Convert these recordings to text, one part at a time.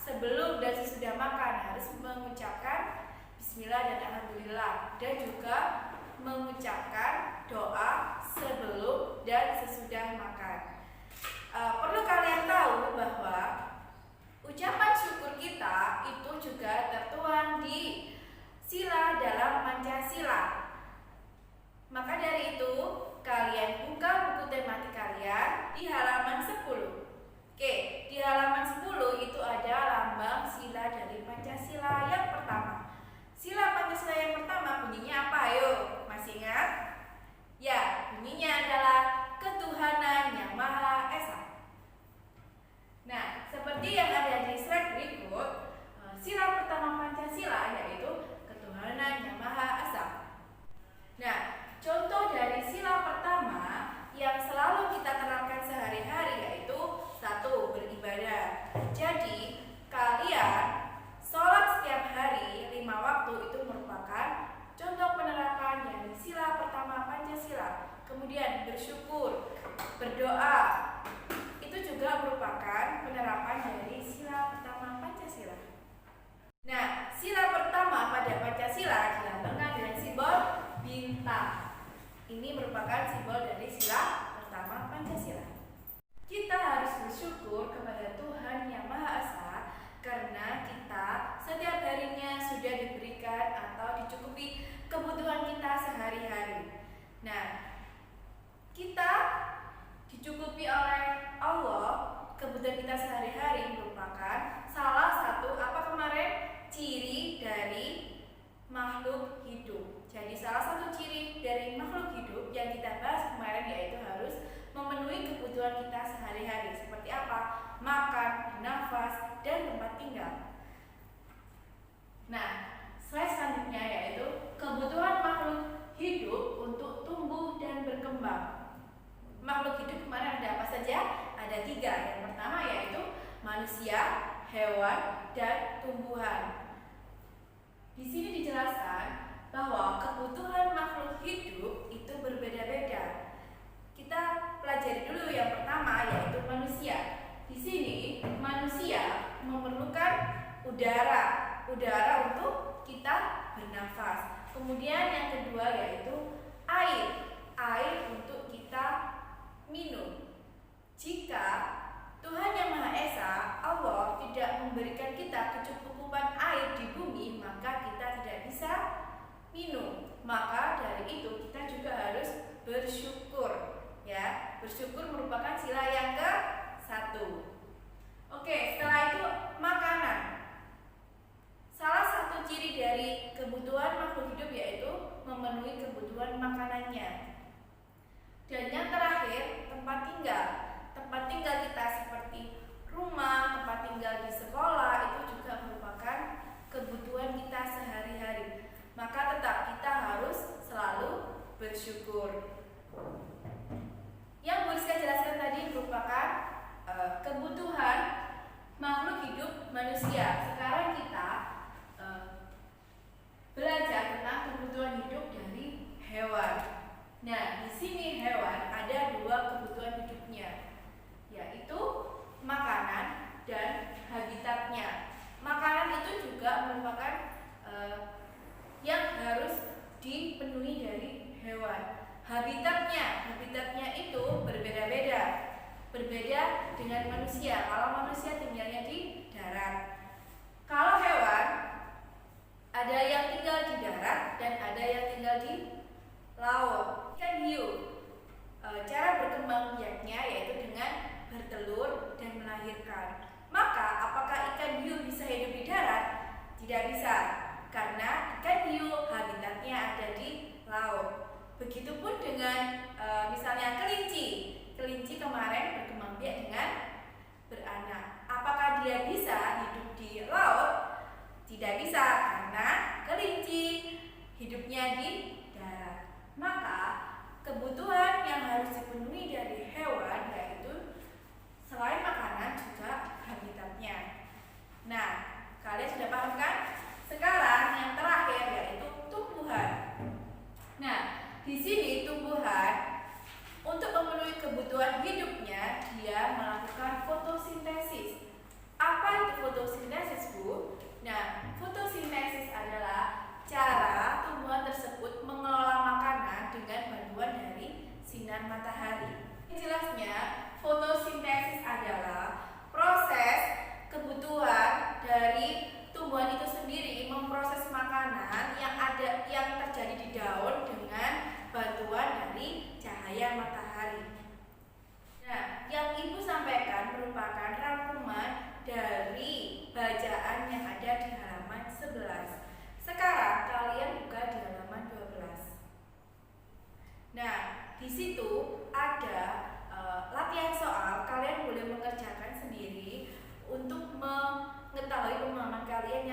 sebelum dan sesudah makan harus mengucapkan bismillah dan alhamdulillah, dan juga mengucapkan doa sebelum dan sesudah makan. Perlu kalian tahu bahwa ucapan syukur kita itu juga tertuang di sila dalam Pancasila. Maka dari itu, kalian buka buku tematik kalian di halaman 10. Oke, di halaman 10 itu ada lambang sila dari Pancasila yang pertama. Sila Pancasila yang pertama bunyinya apa? Ayo, masih ingat? Ya, bunyinya adalah ketuhanan yang Maha Esa. Nah, seperti yang ada di slide berikut, sila pertama Pancasila yaitu ketuhanan yang Maha Esa. Nah, contoh dari sila pertama yang selalu kita terapkan sehari-hari yaitu 1. Beribadah. Jadi, kalian sholat setiap hari 5 waktu itu merupakan contoh penerapan dari sila pertama Pancasila. Kemudian bersyukur, berdoa, itu juga merupakan penerapan dari sila pertama Pancasila. Nah, sila pertama pada Pancasila dilambangkan dengan simbol bintang. Ini merupakan simbol dari sila pertama Pancasila. Kita harus bersyukur kepada Tuhan Yang Maha Esa karena kita setiap harinya sudah diberikan atau dicukupi kebutuhan kita sehari-hari. Nah, kita dicukupi oleh Allah, kebutuhan kita sehari-hari merupakan salah satu ciri dari makhluk hidup. Jadi salah satu ciri dari makhluk hidup yang kita bahas kemarin yaitu harus memenuhi kebutuhan kita sehari-hari. Seperti apa? Makan, bernafas, dan tempat tinggal. Nah, slide selanjutnya yaitu kebutuhan makhluk hidup untuk tumbuh dan berkembang. Makhluk hidup kemarin ada apa saja? Ada 3. Yang pertama yaitu manusia, hewan, dan tumbuhan. Di sini dijelaskan bahwa kebutuhan makhluk hidup itu berbeda-beda. Kita pelajari dulu yang pertama yaitu manusia. Di sini manusia memerlukan udara untuk kita bernafas. Kemudian yang kedua yaitu air untuk kita minum. Jika Tuhan Yang Maha Esa, Allah, tidak memberikan kita kecukupan air di bumi, maka kita tidak bisa minum. Maka dari itu kita juga harus bersyukur. Ya, bersyukur merupakan sila yang ke-1. Oke, setelah itu makanan. Salah satu ciri dari kebutuhan makhluk hidup yaitu memenuhi kebutuhan makanannya. Dan yang terakhir, tempat tinggal. Tempat tinggal kita seperti rumah, tempat tinggal di sekolah itu juga merupakan kebutuhan kita sehari-hari. Maka tetap kita harus selalu bersyukur. Yang Bu Rizka jelaskan tadi merupakan kebutuhan makhluk hidup manusia. Sekarang kita belajar tentang kebutuhan hidup dari hewan. Nah, di sini hewan ada 2 kebutuhan hidupnya, yaitu makanan dan habitatnya. Makanan itu juga merupakan yang harus dipenuhi dari hewan. Habitatnya itu berbeda-beda, berbeda dengan manusia. Kalau manusia tinggalnya di darat. Kalau hewan ada yang tinggal di darat dan ada yang tinggal di laut. Ikan hiu, cara berkembang biaknya yaitu dengan bertelur dan melahirkan. Maka apakah ikan hiu bisa hidup di darat? Tidak bisa, karena ikan hiu habitatnya ada di laut. Begitupun dengan misalnya kelinci kemarin berkembang biak dengan beranak. Apakah dia bisa hidup di laut? Tidak bisa, karena kelinci hidupnya di darat. Maka kebutuhan yang harus dipenuhi dari hewan yaitu selain makanan juga habitatnya. Nah, kalian sudah paham kan? Sekarang yang terakhir yaitu tumbuhan. Nah, di sini tumbuhan untuk memenuhi kebutuhan hidupnya dia melakukan fotosintesis. Apa itu fotosintesis?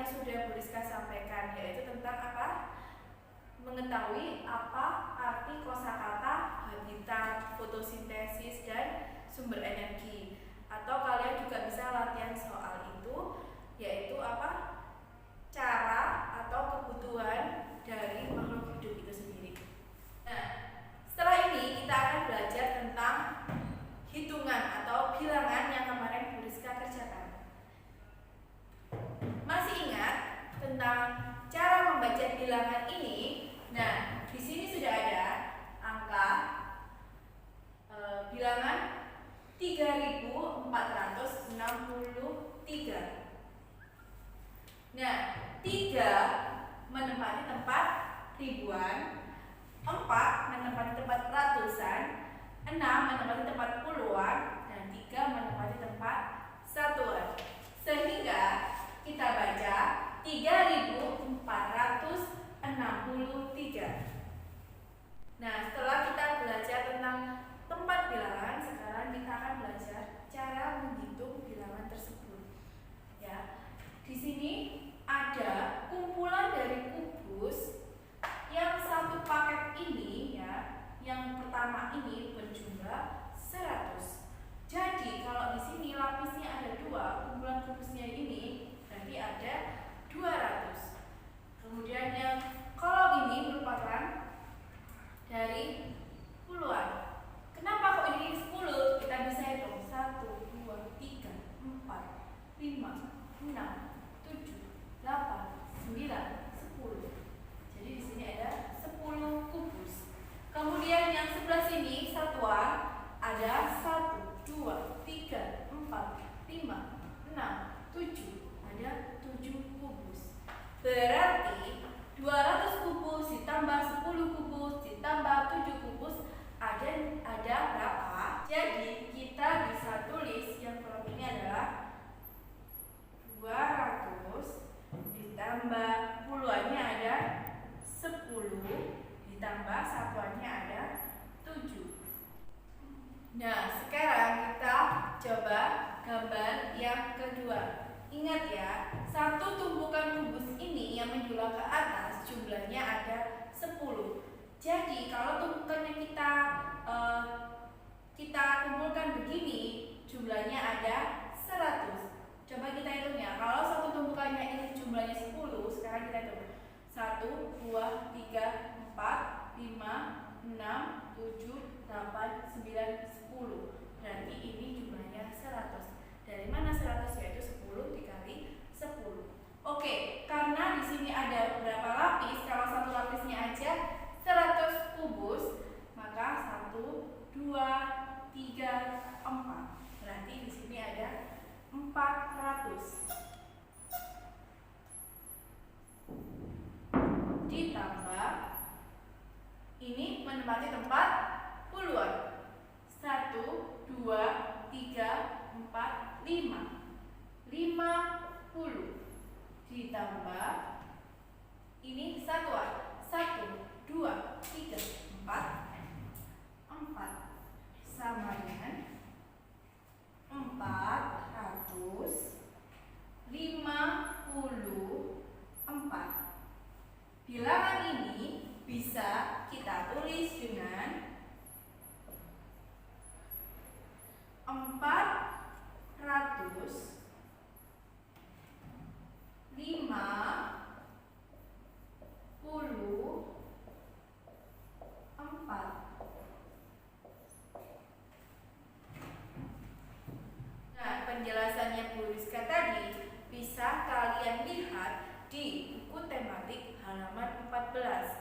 yang sudah Bu Rizka sampaikan, yaitu tentang apa? Mengetahui apa arti kosakata, habitat, fotosintesis, dan sumber energi. Atau kalian juga bisa latihan soal itu, yaitu apa? Cara atau kebutuhan dari makhluk hidup itu sendiri. Nah, setelah ini kita akan belajar tentang hitungan atau bilangan yang kemarin Bu Rizka kerjakan. Masih ingat tentang cara membaca bilangan ini? Nah, di sini sudah ada angka bilangan 3463. Nah, 3 menempati tempat ribuan, 4 menempati tempat ratusan, 6 menempati tempat puluhan, dan 3 menempati tempat satuan. Sehingga kita baca 3463. Nah, setelah kita belajar tentang tempat bilangan, sekarang kita akan belajar cara menghitung bilangan tersebut. Ya, di sini ada kumpulan dari kubus yang satu paket ini, ya, yang pertama ini berjumlah 100. Jadi kalau di sini lapisnya ada 2, kumpulan kubusnya ini berarti ada 200. Kemudian yang kalau ini merupakan dari puluhan. Kenapa kok ini 10? Kita bisa hitung 1, 2, 3, 4, 5, 6, 7, 8, 9, 10. Jadi di sini ada 10 kubus. Kemudian yang sebelah sini satuan ada 1, 2, 3, 4, 5, 6, 7. Ada 7 kubus. Berarti 200 kubus ditambah 10 kubus ditambah 7 kubus ada berapa? Jadi kita bisa tulis yang kolom ini adalah 200 ditambah puluhannya ada 10 ditambah satuannya ada 7. Nah, sekarang kita coba gambar yang kedua. Ingat ya, satu tumpukan kubus ini yang menjulang ke atas jumlahnya ada 10. Jadi kalau tumpukannya kita kumpulkan begini, jumlahnya ada 100. Coba kita hitung ya. Kalau satu tumpukannya ini jumlahnya 10, sekarang kita hitung. 1, 2, 3, 4, 5, 6, 7, 8, 9, 10. Berarti ini jumlahnya 100. Dari mana 100? Yaitu 10 dikali 10. Oke, karena di sini ada berapa lapis? Kalau satu lapisnya aja 100 kubus, maka 1, 2, 3, 4. Berarti di sini ada 400. Ditambah ini menempati tempat puluhan. 1, 2, 3, 4, 5. 50. Ditambah ini satuan. 1, 2, 3, 4. 4 sama dengan 454. Bilangan ini bisa kita tulis dengan 454. Nah, penjelasannya Bu Rizka tadi bisa kalian lihat di buku tematik halaman 14.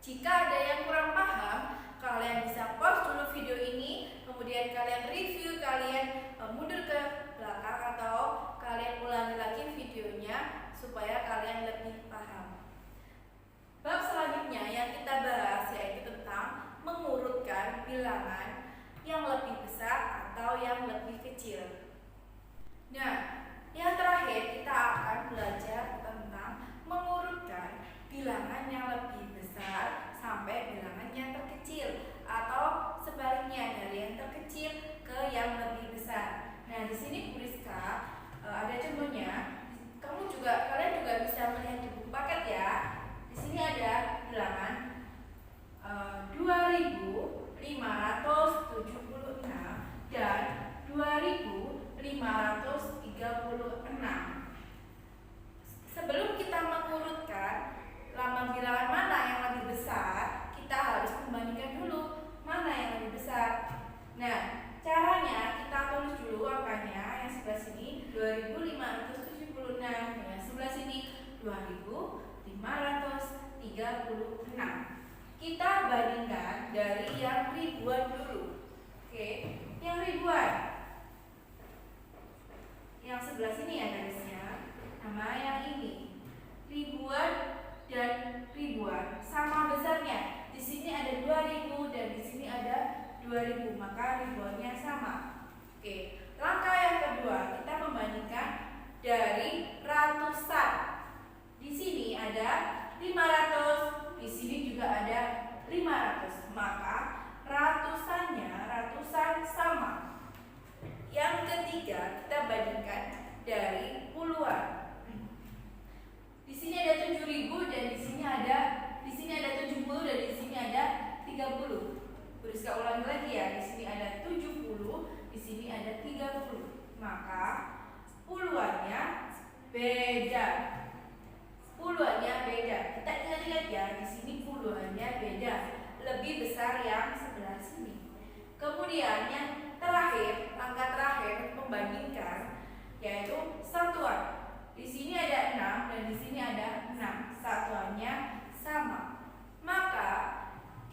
Jika ada yang kurang paham, kalian bisa pause dulu video ini, kemudian kalian review, kalian mundur ke belakang atau kalian ulangi lagi videonya supaya kalian lebih paham. Bab selanjutnya yang kita bahas yaitu tentang mengurutkan bilangan yang lebih besar atau yang lebih kecil. Nah, yang terakhir kita akan belajar tentang mengurutkan bilangan yang lebih besar sampai bilangan yang terkecil atau sebaliknya dari yang terkecil ke yang lebih besar. Nah, di sini Sebelum kita mengurutkan lambang bilangan mana yang lebih besar, kita harus membandingkan dulu mana yang lebih besar. Nah, caranya kita tulis dulu angkanya. Yang sebelah sini 2576, yang sebelah sini 2536. Kita bandingkan dari yang ribuan dulu. Oke, yang ribuan. Yang sebelah sini ya garisnya, sama yang ini. Ribuan dan ribuan sama besarnya. Di sini ada 2000 dan di sini ada 2000, maka ribuannya sama. Oke, langkah yang kedua kita membandingkan dari ratusan. Di sini ada 500, di sini juga ada 500, maka ratusan sama. Yang ketiga kita bandingkan dari puluhan. Di sini ada 7000 dan di sini ada 70 dan di sini ada 30. Saya ulangi lagi ya. Di sini ada 70, di sini ada 30. Maka puluhannya beda. Kita ingat-ingat ya, di sini puluhannya beda. Lebih besar yang sebelah sini. Kemudian yang terakhir, langkah terakhir membandingkan yaitu satuan. Di sini ada 6 dan di sini ada 6. Satuannya sama. Maka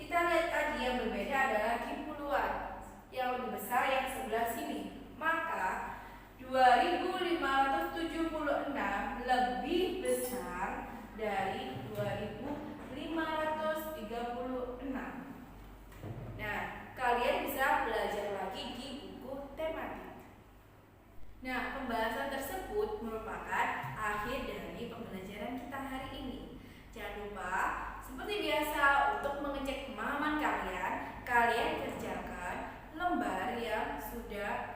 kita lihat tadi yang berbeda adalah di puluhan. Yang lebih besar yang sebelah sini. Maka 2576 lebih besar dari 2536. Nah, kalian bisa belajar lagi di buku tematik. Nah, pembahasan tersebut merupakan akhir dari pembelajaran kita hari ini. Jangan lupa, seperti biasa, untuk mengecek pemahaman kalian kerjakan lembar yang sudah